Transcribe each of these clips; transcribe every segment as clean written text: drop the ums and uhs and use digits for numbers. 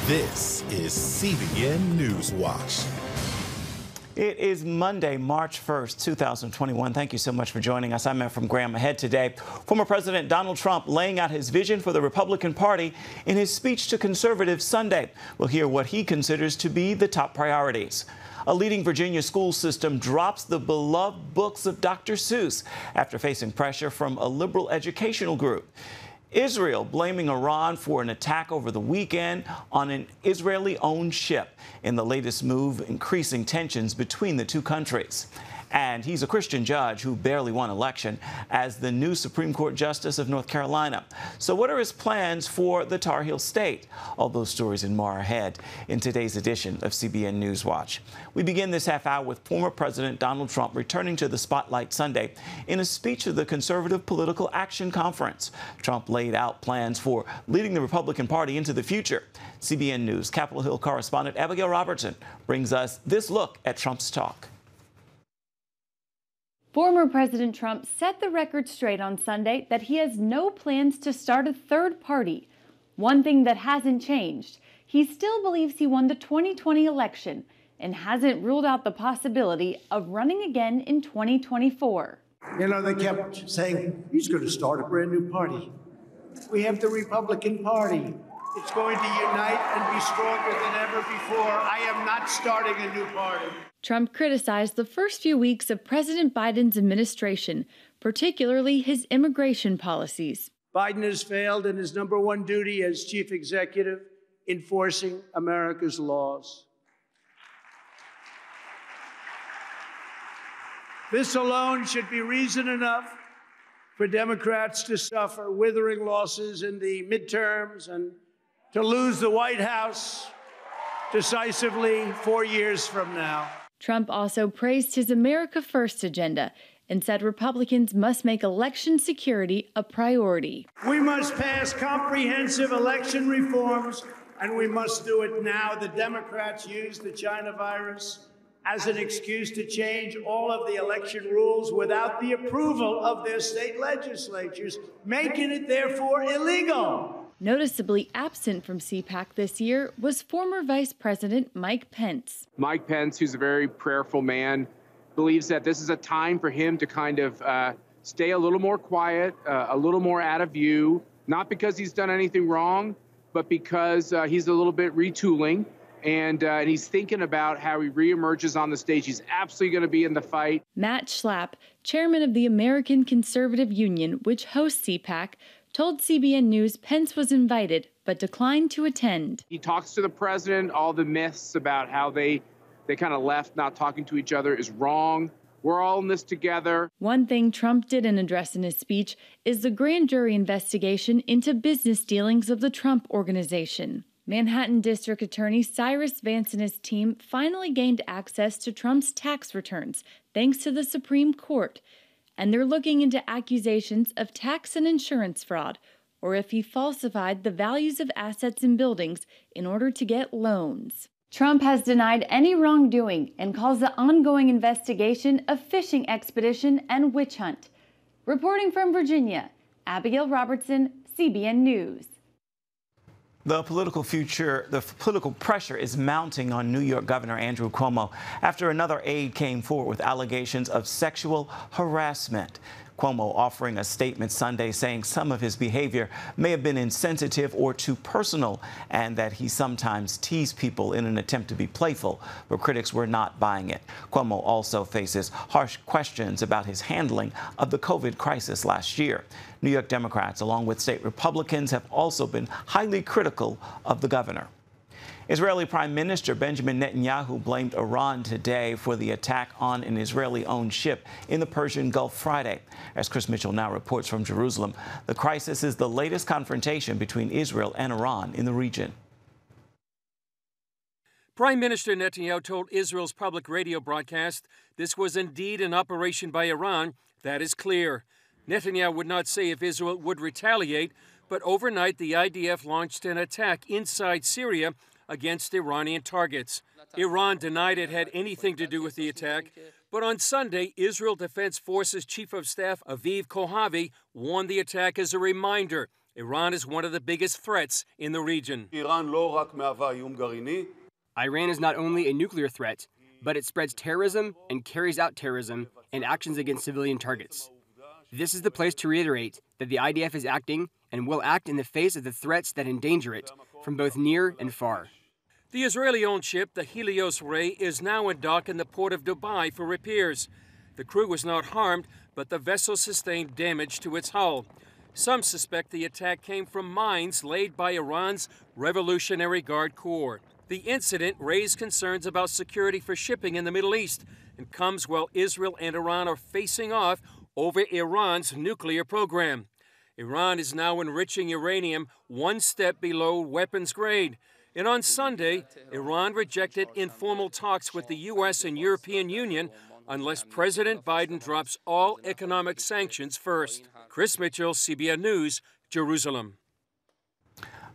This is CBN NewsWatch. It is Monday, March 1st, 2021. Thank you so much for joining us. I'm Efrem Graham. Ahead today, former President Donald Trump laying out his vision for the Republican Party in his speech to conservatives Sunday. We'll hear what he considers to be the top priorities. A leading Virginia school system drops the beloved books of Dr. Seuss after facing pressure from a liberal educational group. Israel blaming Iran for an attack over the weekend on an Israeli-owned ship, in the latest move increasing tensions between the two countries. And he's a Christian judge who barely won election as the new Supreme Court Justice of North Carolina. So what are his plans for the Tar Heel State? All those stories and more ahead in today's edition of CBN News Watch. We begin this half hour with former President Donald Trump returning to the spotlight Sunday in a speech to the Conservative Political Action Conference. Trump laid out plans for leading the Republican Party into the future. CBN News Capitol Hill correspondent Abigail Robertson brings us this look at Trump's talk. Former President Trump set the record straight on Sunday that he has no plans to start a third party. One thing that hasn't changed, he still believes he won the 2020 election and hasn't ruled out the possibility of running again in 2024. You know, they kept saying, he's going to start a brand new party. We have the Republican Party. It's going to unite and be stronger than ever before. I am not starting a new party. Trump criticized the first few weeks of President Biden's administration, particularly his immigration policies. Biden has failed in his number one duty as chief executive, enforcing America's laws. This alone should be reason enough for Democrats to suffer withering losses in the midterms and to lose the White House decisively 4 years from now. Trump also praised his America First agenda and said Republicans must make election security a priority. We must pass comprehensive election reforms, and we must do it now. The Democrats use the China virus as an excuse to change all of the election rules without the approval of their state legislatures, making it therefore illegal. Noticeably absent from CPAC this year was former Vice President Mike Pence. Mike Pence, who's a very prayerful man, believes that this is a time for him to kind of stay a little more quiet, a little more out of view, not because he's done anything wrong, but because he's a little bit retooling. And he's thinking about how he reemerges on the stage. He's absolutely going to be in the fight. Matt Schlapp, chairman of the American Conservative Union, which hosts CPAC, told CBN News Pence was invited but declined to attend. He talks to the president. All the myths about how they kind of left not talking to each other is wrong. We're all in this together. One thing Trump didn't address in his speech is the grand jury investigation into business dealings of the Trump Organization. Manhattan District Attorney Cyrus Vance and his team finally gained access to Trump's tax returns thanks to the Supreme Court, and they're looking into accusations of tax and insurance fraud, or if he falsified the values of assets in buildings in order to get loans. Trump has denied any wrongdoing and calls the ongoing investigation a fishing expedition and witch hunt. Reporting from Virginia, Abigail Robertson, CBN News. The political pressure is mounting on New York Governor Andrew Cuomo after another aide came forward with allegations of sexual harassment. Cuomo offering a statement Sunday saying some of his behavior may have been insensitive or too personal and that he sometimes teased people in an attempt to be playful, but critics were not buying it. Cuomo also faces harsh questions about his handling of the COVID crisis last year. New York Democrats, along with state Republicans, have also been highly critical of the governor. Israeli Prime Minister Benjamin Netanyahu blamed Iran today for the attack on an Israeli-owned ship in the Persian Gulf Friday. As Chris Mitchell now reports from Jerusalem, the crisis is the latest confrontation between Israel and Iran in the region. Prime Minister Netanyahu told Israel's public radio broadcast this was indeed an operation by Iran. That is clear. Netanyahu would not say if Israel would retaliate, but overnight the IDF launched an attack inside Syria against Iranian targets. Iran denied it had anything to do with the attack, but on Sunday, Israel Defense Forces Chief of Staff Aviv Kohavi warned the attack as a reminder Iran is one of the biggest threats in the region. Iran is not only a nuclear threat, but it spreads terrorism and carries out terrorism and actions against civilian targets. This is the place to reiterate that the IDF is acting and will act in the face of the threats that endanger it from both near and far. The Israeli-owned ship, the Helios Ray, is now in dock in the port of Dubai for repairs. The crew was not harmed, but the vessel sustained damage to its hull. Some suspect the attack came from mines laid by Iran's Revolutionary Guard Corps. The incident raised concerns about security for shipping in the Middle East and comes while Israel and Iran are facing off over Iran's nuclear program. Iran is now enriching uranium one step below weapons grade. And on Sunday, Iran rejected informal talks with the U.S. and European Union unless President Biden drops all economic sanctions first. Chris Mitchell, CBN News, Jerusalem.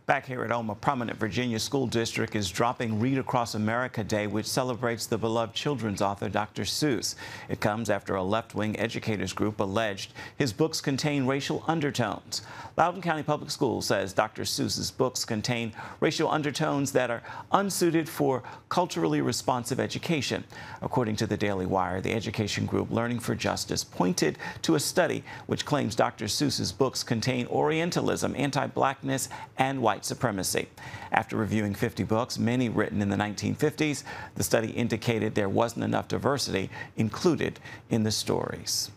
Back here at home, a prominent Virginia school district is dropping Read Across America Day, which celebrates the beloved children's author Dr. Seuss. It comes after a left-wing educators group alleged his books contain racial undertones. Loudoun County Public Schools says Dr. Seuss's books contain racial undertones that are unsuited for culturally responsive education. According to the Daily Wire, the education group Learning for Justice pointed to a study which claims Dr. Seuss's books contain Orientalism, anti-blackness, and white supremacy. After reviewing 50 books, many written in the 1950s, the study indicated there wasn't enough diversity included in the stories.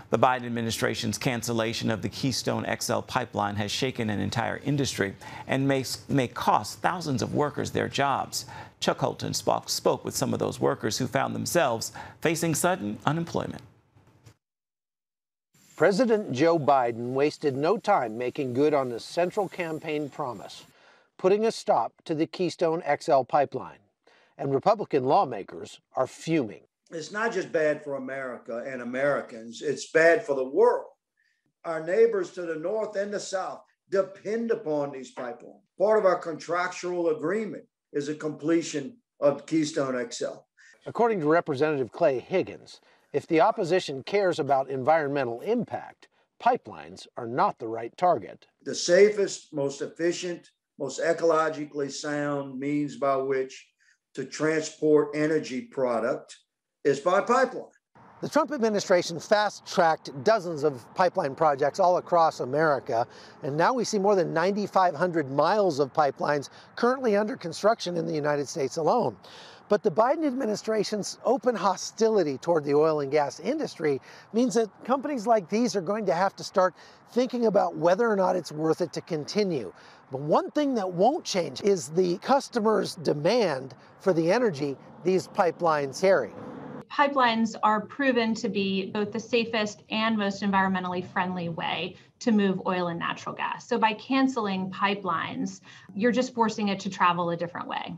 The Biden administration's cancellation of the Keystone XL pipeline has shaken an entire industry and may cost thousands of workers their jobs. Chuck Holton spoke with some of those workers who found themselves facing sudden unemployment. President Joe Biden wasted no time making good on his central campaign promise, putting a stop to the Keystone XL pipeline. And Republican lawmakers are fuming. It's not just bad for America and Americans, it's bad for the world. Our neighbors to the north and the south depend upon these pipelines. Part of our contractual agreement is a completion of Keystone XL. According to Representative Clay Higgins, if the opposition cares about environmental impact, pipelines are not the right target. The safest, most efficient, most ecologically sound means by which to transport energy product is by pipeline. The Trump administration fast-tracked dozens of pipeline projects all across America, and now we see more than 9,500 miles of pipelines currently under construction in the United States alone. But the Biden administration's open hostility toward the oil and gas industry means that companies like these are going to have to start thinking about whether or not it's worth it to continue. But one thing that won't change is the customers' demand for the energy these pipelines carry. Pipelines are proven to be both the safest and most environmentally friendly way to move oil and natural gas. So by canceling pipelines, you're just forcing it to travel a different way.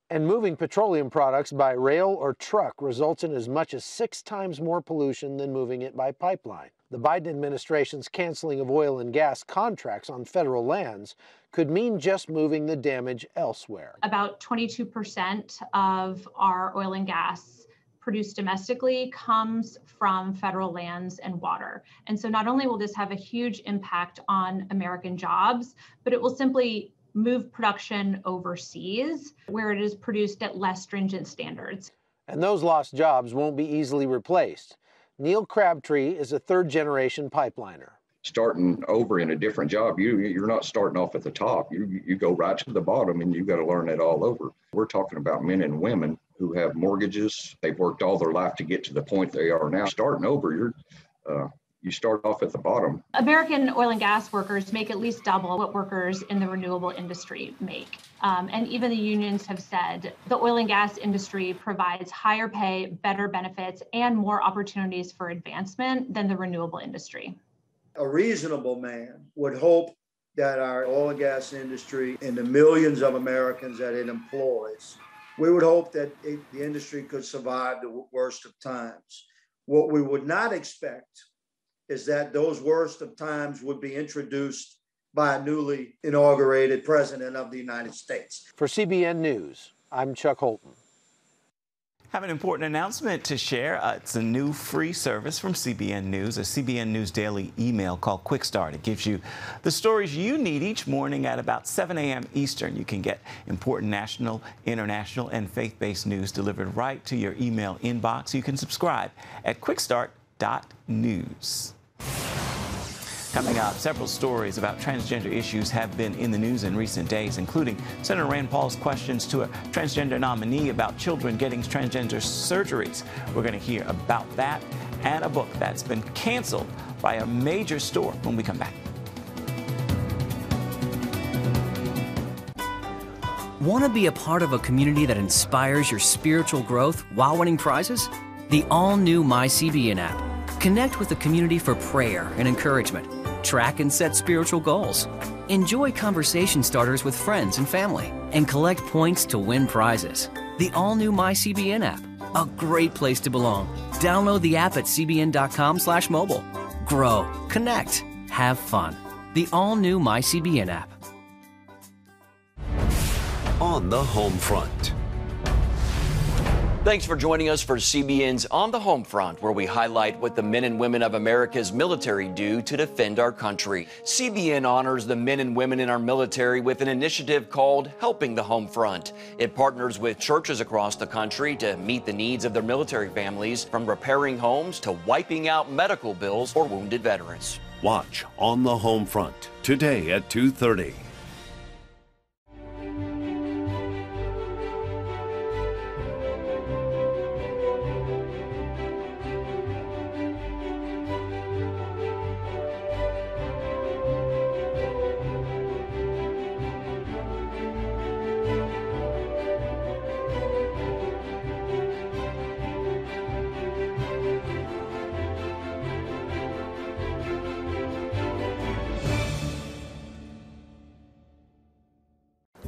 And moving petroleum products by rail or truck results in as much as 6 times more pollution than moving it by pipeline. The Biden administration's canceling of oil and gas contracts on federal lands could mean just moving the damage elsewhere. About 22% of our oil and gas produced domestically comes from federal lands and water. And so not only will this have a huge impact on American jobs, but it will simply move production overseas where it is produced at less stringent standards. And those lost jobs won't be easily replaced. Neil Crabtree is a third-generation pipeliner. Starting over in a different job, you're not starting off at the top. You go right to the bottom and you've got to learn it all over. We're talking about men and women who have mortgages. They've worked all their life to get to the point they are now. Starting over, you start off at the bottom. American oil and gas workers make at least double what workers in the renewable industry make. And even the unions have said the oil and gas industry provides higher pay, better benefits, and more opportunities for advancement than the renewable industry. A reasonable man would hope that our oil and gas industry and the millions of Americans that it employs, we would hope that the industry could survive the worst of times. What we would not expect is that those worst of times would be introduced by a newly inaugurated president of the United States. For CBN News, I'm Chuck Holton. Have an important announcement to share. It's a new free service from CBN News, a CBN News daily email called Quick Start. It gives you the stories you need each morning at about 7 a.m. Eastern. You can get important national, international, and faith-based news delivered right to your email inbox. You can subscribe at quickstart.news. Coming up, several stories about transgender issues have been in the news in recent days, including Senator Rand Paul's questions to a transgender nominee about children getting transgender surgeries. We're going to hear about that and a book that's been canceled by a major store when we come back. Want to be a part of a community that inspires your spiritual growth while winning prizes? The all-new MyCBN app. Connect with the community for prayer and encouragement. Track and set spiritual goals. Enjoy conversation starters with friends and family. And collect points to win prizes. The all-new MyCBN app. A great place to belong. Download the app at cbn.com/mobile. Grow, connect, have fun. The all-new MyCBN app. On the home front. Thanks for joining us for CBN's On the Home Front, where we highlight what the men and women of America's military do to defend our country. CBN honors the men and women in our military with an initiative called Helping the Home Front. It partners with churches across the country to meet the needs of their military families, from repairing homes to wiping out medical bills for wounded veterans. Watch On the Home Front today at 2:30.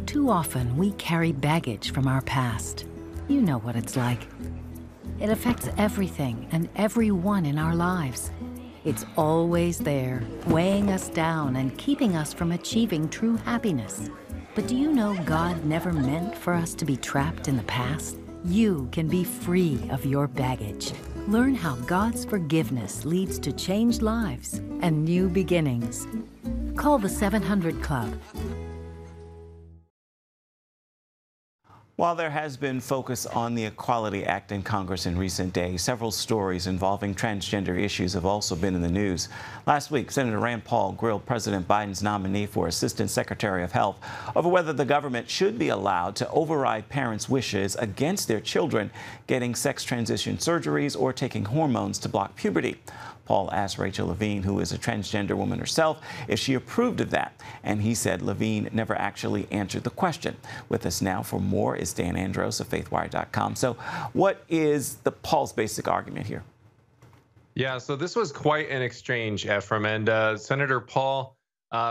Too often, we carry baggage from our past. You know what it's like. It affects everything and everyone in our lives. It's always there, weighing us down and keeping us from achieving true happiness. But do you know God never meant for us to be trapped in the past? You can be free of your baggage. Learn how God's forgiveness leads to changed lives and new beginnings. Call the 700 Club. While there has been focus on the Equality Act in Congress in recent days, several stories involving transgender issues have also been in the news. Last week, Senator Rand Paul grilled President Biden's nominee for Assistant Secretary of Health over whether the government should be allowed to override parents' wishes against their children getting sex transition surgeries or taking hormones to block puberty. Paul asked Rachel Levine, who is a transgender woman herself, if she approved of that. And he said Levine never actually answered the question. With us now for more is Dan Andros of FaithWire.com. So what is Paul's basic argument here? Yeah, so this was quite an exchange, Ephraim. And Senator Paul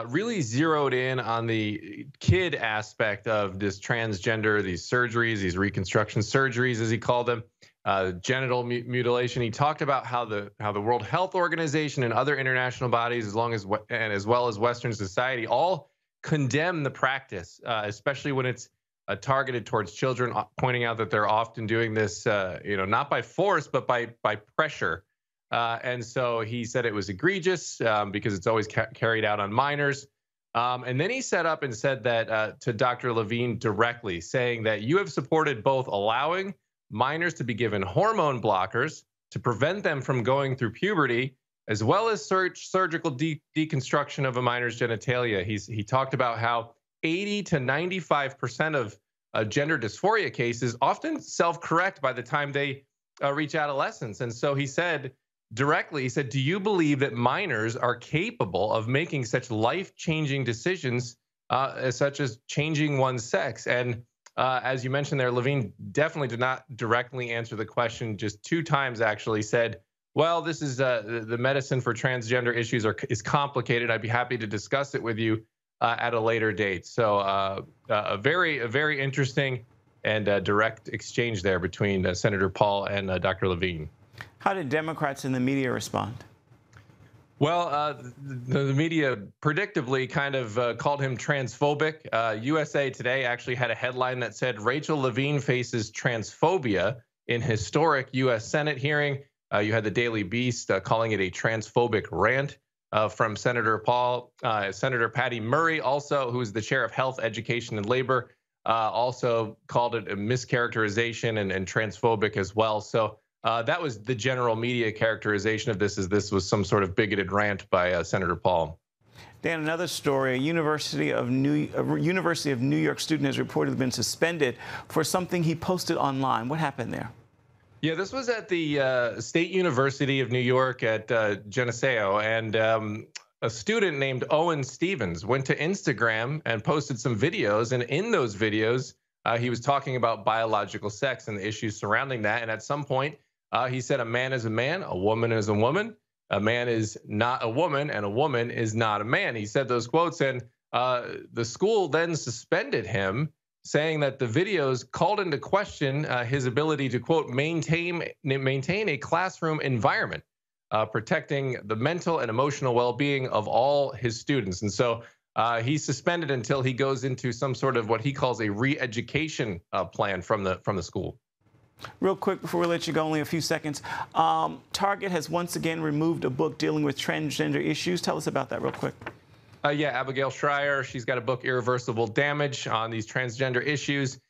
really zeroed in on the kid aspect of this transgender, these surgeries, these reconstruction surgeries, as he called them. Genital mutilation. He talked about how the World Health Organization and other international bodies, as well as Western society, all condemn the practice, especially when it's targeted towards children, pointing out that they're often doing this, not by force but by pressure. And so he said it was egregious because it's always carried out on minors. And then he set up and said that to Dr. Levine directly, saying that you have supported both allowing minors to be given hormone blockers to prevent them from going through puberty, as well as surgical deconstruction of a minor's genitalia. He talked about how 80 to 95% of gender dysphoria cases often self-correct by the time they reach adolescence. And so he said directly, do you believe that minors are capable of making such life-changing decisions such as changing one's sex? And as you mentioned there, Levine definitely did not directly answer the question, just 2 times actually said, well, this is the medicine for transgender issues is complicated. I'd be happy to discuss it with you at a later date. So a very interesting and direct exchange there between Senator Paul and Dr. Levine. How did Democrats in the media respond? Well, the media predictably kind of called him transphobic. USA Today actually had a headline that said Rachel Levine faces transphobia in historic U.S. Senate hearing. You had the Daily Beast calling it a transphobic rant from Senator Paul. Senator Patty Murray, also, who is the chair of Health, Education, and Labor, also called it a mischaracterization and transphobic as well. So that was the general media characterization of this, as this was some sort of bigoted rant by Senator Paul. Dan, another story, a University of New York student has reportedly been suspended for something he posted online. What happened there? Yeah, this was at the State University of New York at Geneseo, and a student named Owen Stevens went to Instagram and posted some videos, and in those videos, he was talking about biological sex and the issues surrounding that, and at some point, he said a man is a man, a woman is a woman, a man is not a woman, and a woman is not a man. He said those quotes, and the school then suspended him, saying that the videos called into question his ability to, quote, maintain a classroom environment, protecting the mental and emotional well-being of all his students. And so he's suspended until he goes into some sort of what he calls a re-education plan from the school. Real quick, before we let you go, only a few seconds. Target has once again removed a book dealing with transgender issues. Tell us about that real quick. Yeah, Abigail Schreier, she's got a book, Irreversible Damage, on these transgender issues.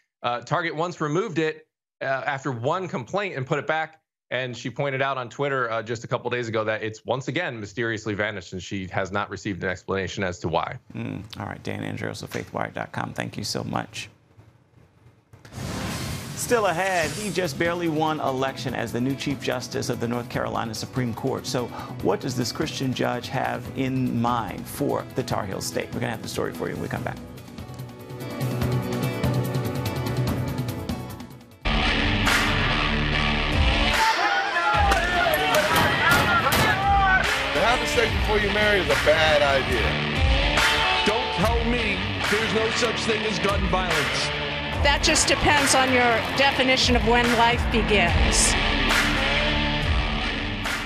Target once removed it after one complaint and put it back. And she pointed out on Twitter just a couple days ago that it's once again mysteriously vanished, and she has not received an explanation as to why. All right, Dan Andrews of faithwire.com. Thank you so much. Still ahead, he just barely won election as the new Chief Justice of the North Carolina Supreme Court. So what does this Christian judge have in mind for the Tar Heel State? We're going to have the story for you when we come back. To have a sex before you marry is a bad idea. Don't tell me there's no such thing as gun violence. That just depends on your definition of when life begins.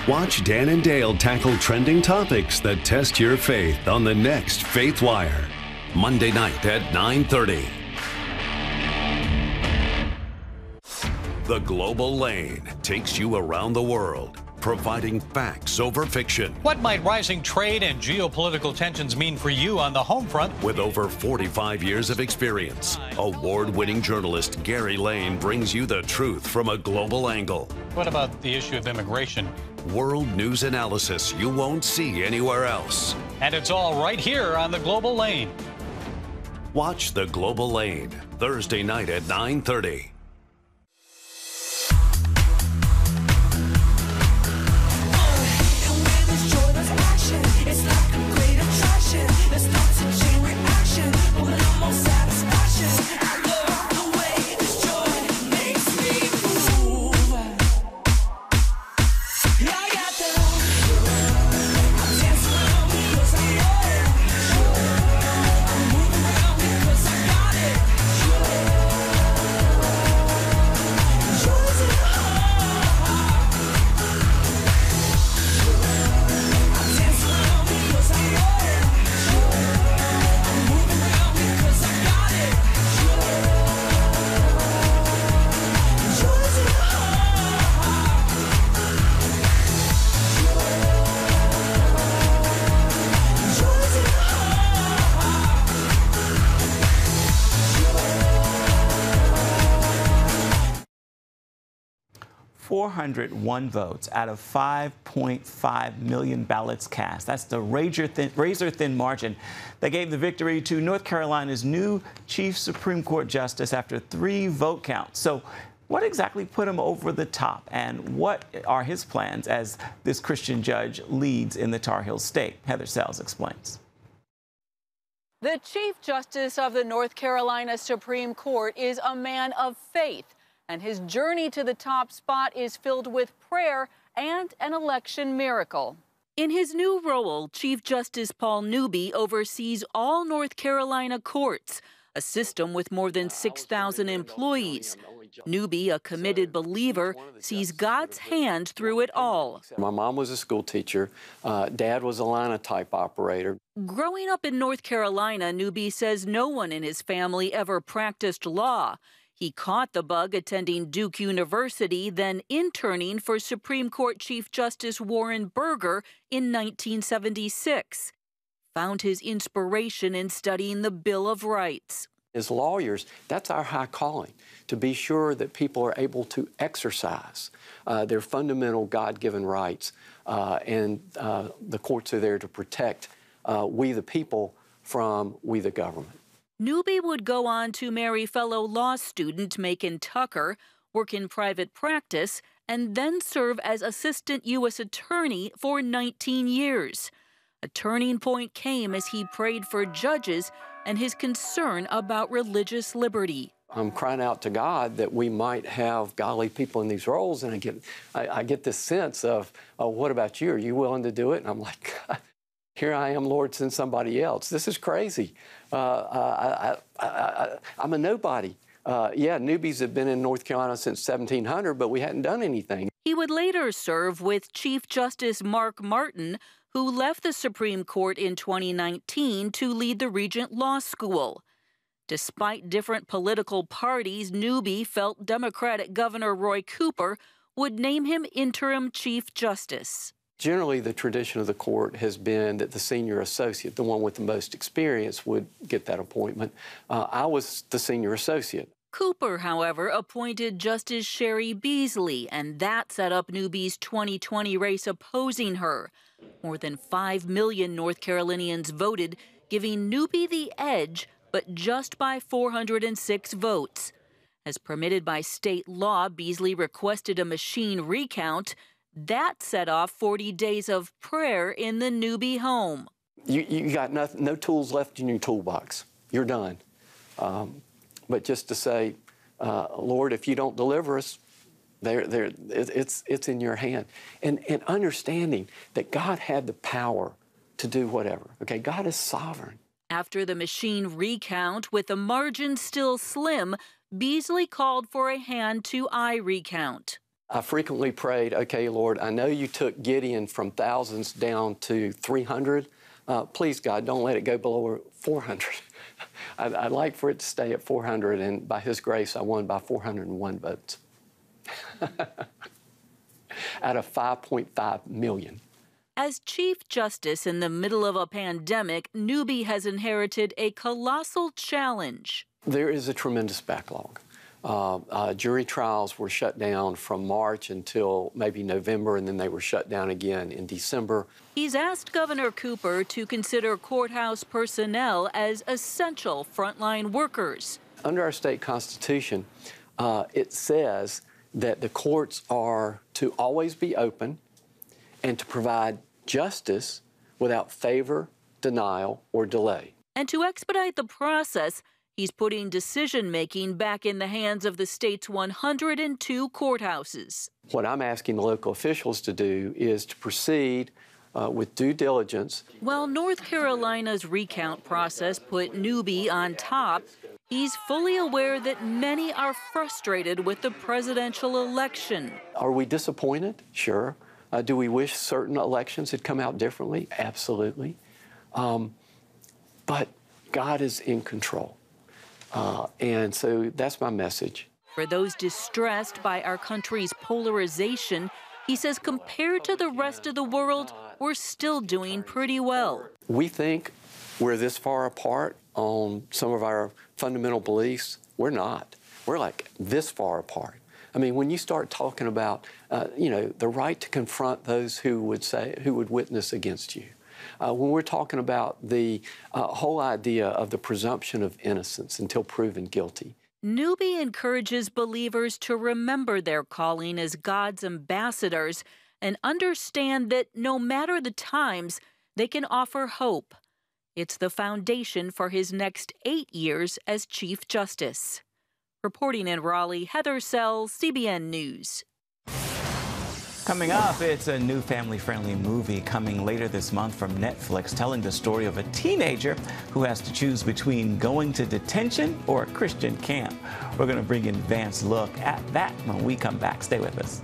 Watch Dan and Dale tackle trending topics that test your faith on the next Faith Wire, Monday night at 9:30. The Global Lane takes you around the world, providing facts over fiction. What might rising trade and geopolitical tensions mean for you on the home front? With over 45 years of experience, award-winning journalist Gary Lane brings you the truth from a global angle. What about the issue of immigration? World news analysis you won't see anywhere else. And it's all right here on the Global Lane. Watch The Global Lane, Thursday night at 9:30. .401 votes out of 5.5 million ballots cast. That's the razor-thin margin that gave the victory to North Carolina's new Chief Supreme Court Justice after 3 vote counts. So what exactly put him over the top, and what are his plans as this Christian judge leads in the Tar Heel State? Heather Sells explains. The Chief Justice of the North Carolina Supreme Court is a man of faith, and his journey to the top spot is filled with prayer and an election miracle. In his new role, Chief Justice Paul Newby oversees all North Carolina courts, a system with more than 6,000 employees. Newby, a committed believer, sees God's hand through it all. My mom was a school teacher. Dad was a linotype operator. Growing up in North Carolina, Newby says no one in his family ever practiced law. He caught the bug attending Duke University, then interning for Supreme Court Chief Justice Warren Burger in 1976. Found his inspiration in studying the Bill of Rights. As lawyers, that's our high calling, to be sure that people are able to exercise their fundamental God-given rights, and the courts are there to protect we the people from we the government. Newby would go on to marry fellow law student Macon Tucker, work in private practice, and then serve as assistant U.S. attorney for 19 years. A turning point came as he prayed for judges and his concern about religious liberty. I'm crying out to God that we might have godly people in these roles, and I get this sense of, oh, what about you? Are you willing to do it? And I'm like, God, here I am, Lord, send somebody else. This is crazy. I'm a nobody. Yeah, newbies have been in North Carolina since 1700, but we hadn't done anything. He would later serve with Chief Justice Mark Martin, who left the Supreme Court in 2019 to lead the Regent Law School. Despite different political parties, Newby felt Democratic Governor Roy Cooper would name him interim Chief Justice. Generally, the tradition of the court has been that the senior associate, the one with the most experience, would get that appointment. I was the senior associate. Cooper, however, appointed Justice Sherry Beasley, and that set up Newby's 2020 race opposing her. More than 5 million North Carolinians voted, giving Newby the edge, but just by 406 votes. As permitted by state law, Beasley requested a machine recount. That set off 40 days of prayer in the Newby home. You got no tools left in your toolbox. You're done. But just to say, Lord, if you don't deliver us, it's in your hand. And understanding that God had the power to do whatever. Okay, God is sovereign. After the machine recount, with the margin still slim, Beasley called for a hand-to-eye recount. I frequently prayed, okay, Lord, I know you took Gideon from thousands down to 300. Please, God, don't let it go below 400. I'd like for it to stay at 400, and by His grace, I won by 401 votes. Out of 5.5 million. As Chief Justice in the middle of a pandemic, Newby has inherited a colossal challenge. There is a tremendous backlog. Jury trials were shut down from March until maybe November, and then they were shut down again in December. He's asked Governor Cooper to consider courthouse personnel as essential frontline workers. Under our state constitution, it says that the courts are to always be open and to provide justice without favor, denial, or delay. And to expedite the process, he's putting decision-making back in the hands of the state's 102 courthouses. What I'm asking the local officials to do is to proceed with due diligence. While North Carolina's recount process put Newby on top, he's fully aware that many are frustrated with the presidential election. Are we disappointed? Sure. Do we wish certain elections had come out differently? Absolutely. But God is in control. And so that's my message. For those distressed by our country's polarization, he says compared to the rest of the world, we're still doing pretty well. We think we're this far apart on some of our fundamental beliefs. We're not. We're like this far apart. I mean, when you start talking about, the right to confront those who would witness against you, when we're talking about the whole idea of the presumption of innocence until proven guilty. Newby encourages believers to remember their calling as God's ambassadors and understand that no matter the times, they can offer hope. It's the foundation for his next 8 years as Chief Justice. Reporting in Raleigh, Heather Sells, CBN News. Coming up, it's a new family-friendly movie coming later this month from Netflix, telling the story of a teenager who has to choose between going to detention or a Christian camp. We're going to bring an advanced look at that when we come back. Stay with us.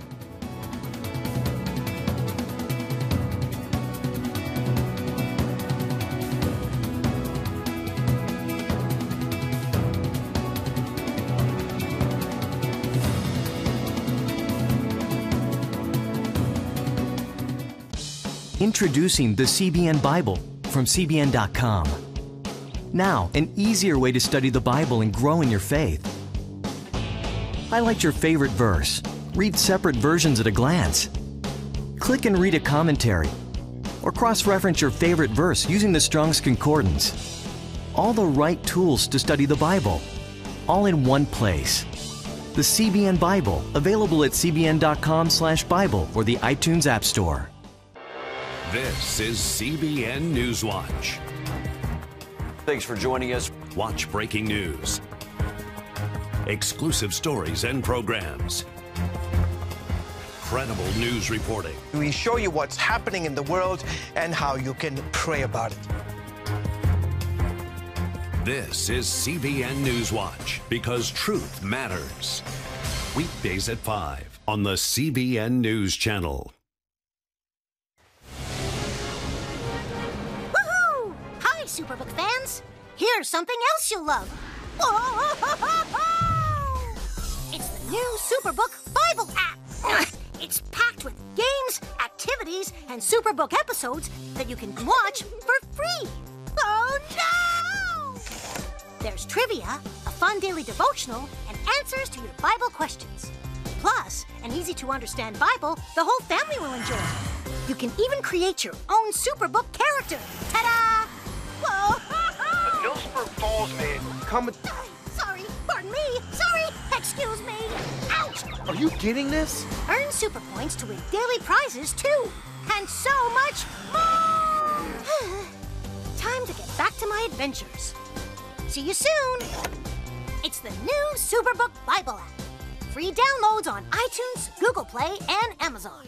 Introducing the CBN Bible from CBN.com. Now, an easier way to study the Bible and grow in your faith. Highlight your favorite verse. Read separate versions at a glance. Click and read a commentary. Or cross-reference your favorite verse using the Strong's Concordance. All the right tools to study the Bible, all in one place. The CBN Bible, available at cbn.com/Bible or the iTunes App Store. This is CBN Newswatch. Thanks for joining us. Watch breaking news, exclusive stories and programs, credible news reporting. We show you what's happening in the world and how you can pray about it. This is CBN Newswatch, because truth matters. Weekdays at 5 on the CBN News Channel. Woohoo! Hi, Superbook fans. Here's something else you'll love. It's the new Superbook Bible app. It's packed with games, activities, and Superbook episodes that you can watch for free. Oh, no! There's trivia, a fun daily devotional, and answers to your Bible questions. Plus, an easy-to-understand Bible the whole family will enjoy. You can even create your own Superbook character. Ta-da! Whoa! Millsburg Falls man, come. Sorry, pardon me. Sorry, excuse me. Ouch! Are you getting this? Earn super points to win daily prizes, too. And so much more! Time to get back to my adventures. See you soon! It's the new Superbook Bible app. Free downloads on iTunes, Google Play, and Amazon.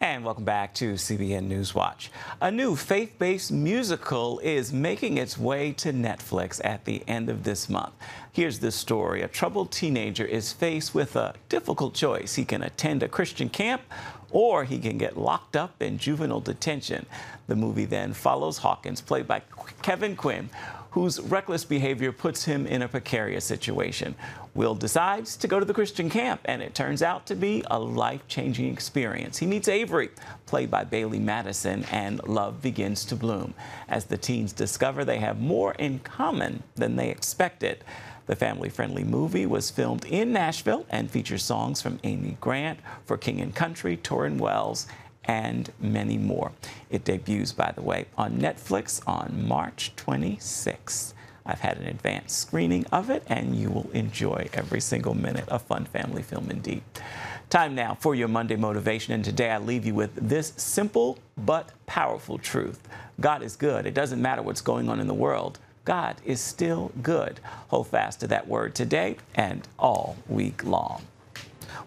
And welcome back to CBN Newswatch. A new faith-based musical is making its way to Netflix at the end of this month. Here's this story. A troubled teenager is faced with a difficult choice. He can attend a Christian camp or he can get locked up in juvenile detention. The movie then follows Hawkins, played by Kevin Quinn, whose reckless behavior puts him in a precarious situation. Will decides to go to the Christian camp, and it turns out to be a life-changing experience. He meets Avery, played by Bailey Madison, and love begins to bloom as the teens discover they have more in common than they expected. The family-friendly movie was filmed in Nashville and features songs from Amy Grant, For King and Country, Torrin Wells, and many more. It debuts, by the way, on Netflix on March 26th. I've had an advanced screening of it, and you will enjoy every single minute. A fun family film indeed. Time now for your Monday motivation, and today I leave you with this simple but powerful truth. God is good. It doesn't matter what's going on in the world. God is still good. Hold fast to that word today and all week long.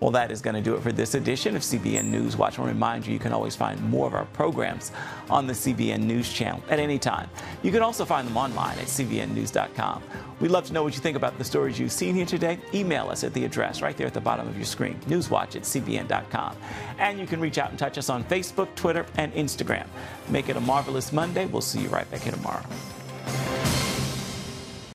Well, that is going to do it for this edition of CBN News Watch. I want to remind you, you can always find more of our programs on the CBN News Channel at any time. You can also find them online at cbnnews.com. We'd love to know what you think about the stories you've seen here today. Email us at the address right there at the bottom of your screen, newswatch@cbn.com. And you can reach out and touch us on Facebook, Twitter, and Instagram. Make it a marvelous Monday. We'll see you right back here tomorrow.